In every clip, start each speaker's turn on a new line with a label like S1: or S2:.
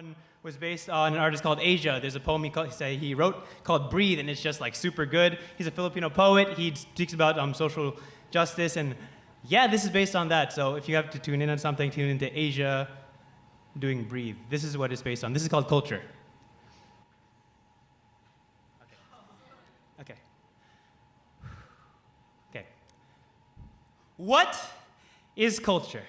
S1: one was based on an artist called Asia. There's a poem he wrote called Breathe, and it's just like super good. He's a Filipino poet. He speaks about social justice, and yeah, this is based on that. So if you have to tune in on something, tune into Asia doing Breathe. This is what it's based on. This is called culture. Okay. What is culture?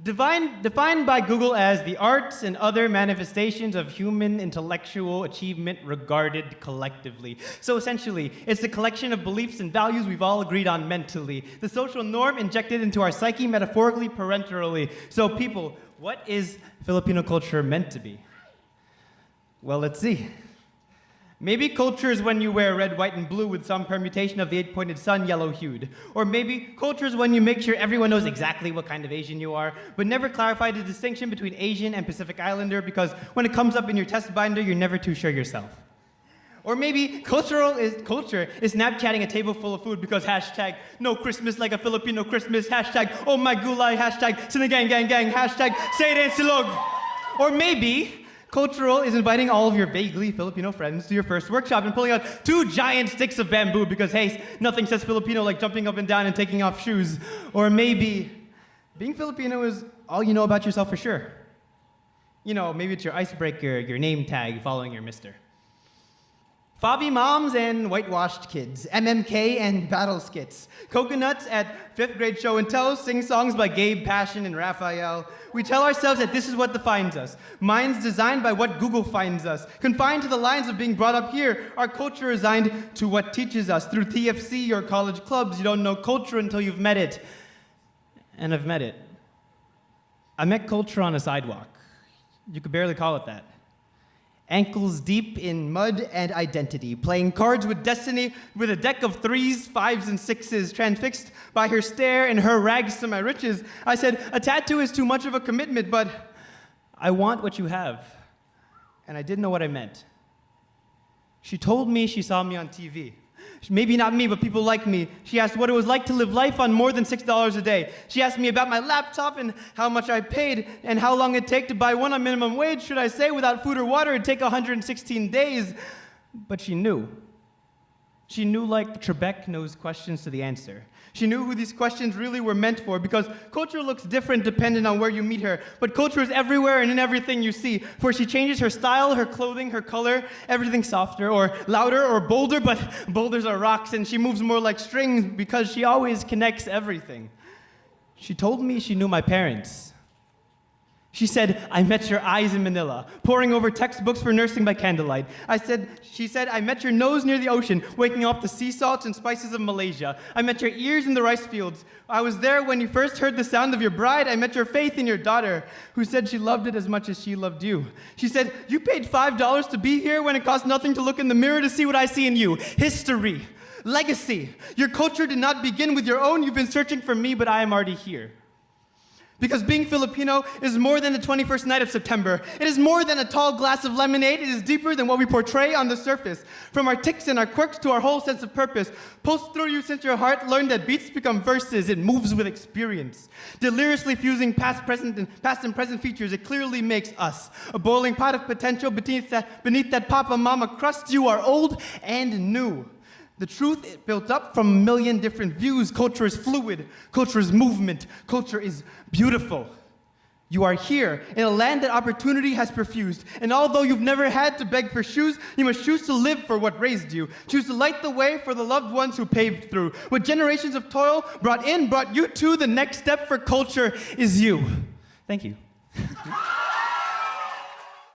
S1: Defined by Google as the arts and other manifestations of human intellectual achievement regarded collectively. So essentially, it's the collection of beliefs and values we've all agreed on mentally, the social norm injected into our psyche metaphorically, parenterally. So people, what is Filipino culture meant to be? Well, let's see. Maybe culture is when you wear red, white, and blue with some permutation of the eight-pointed sun, yellow-hued. Or maybe culture is when you make sure everyone knows exactly what kind of Asian you are, but never clarify the distinction between Asian and Pacific Islander because when it comes up in your test binder, you're never too sure yourself. Or maybe culture is Snapchatting a table full of food because hashtag no Christmas like a Filipino Christmas, hashtag oh my gulay, hashtag sinigang gang gang, hashtag say it in silog. Or maybe cultural is inviting all of your vaguely Filipino friends to your first workshop and pulling out 2 giant sticks of bamboo because, hey, nothing says Filipino like jumping up and down and taking off shoes. Or maybe being Filipino is all you know about yourself for sure. You know, maybe it's your icebreaker, your name tag following your mister. Favi moms and whitewashed kids, MMK and battle skits, coconuts at 5th grade show and tell, sing songs by Gabe, Passion, and Raphael. We tell ourselves that this is what defines us. Minds designed by what Google finds us. Confined to the lines of being brought up here, our culture resigned to what teaches us. Through TFC or college clubs, you don't know culture until you've met it. And I've met it. I met culture on a sidewalk. You could barely call it that. Ankles deep in mud and identity, playing cards with destiny with a deck of 3s, 5s, and 6s, transfixed by her stare and her rags to my riches. I said, a tattoo is too much of a commitment, but I want what you have. And I didn't know what I meant. She told me she saw me on TV. Maybe not me, but people like me. She asked what it was like to live life on more than $6 a day. She asked me about my laptop and how much I paid and how long it'd take to buy one on minimum wage. Should I say without food or water it'd take 116 days? But she knew. She knew like Trebek knows questions to the answer. She knew who these questions really were meant for because culture looks different depending on where you meet her. But culture is everywhere and in everything you see. For she changes her style, her clothing, her color, everything softer or louder or bolder, but boulders are rocks and she moves more like strings because she always connects everything. She told me she knew my parents. She said, I met your eyes in Manila, poring over textbooks for nursing by candlelight. She said, I met your nose near the ocean, waking up the sea salts and spices of Malaysia. I met your ears in the rice fields. I was there when you first heard the sound of your bride. I met your faith in your daughter, who said she loved it as much as she loved you. She said, you paid $5 to be here when it cost nothing to look in the mirror to see what I see in you. History, legacy. Your culture did not begin with your own. You've been searching for me, but I am already here. Because being Filipino is more than the 21st night of September. It is more than a tall glass of lemonade. It is deeper than what we portray on the surface. From our tics and our quirks to our whole sense of purpose. Pulsed through you since your heart learned that beats become verses. It moves with experience. Deliriously fusing past and present features, it clearly makes us. A boiling pot of potential beneath that papa mama crust. You are old and new. The truth built up from a million different views. Culture is fluid. Culture is movement. Culture is beautiful. You are here in a land that opportunity has perfused. And although you've never had to beg for shoes, you must choose to live for what raised you. Choose to light the way for the loved ones who paved through. What generations of toil brought you to, the next step for culture is you. Thank you.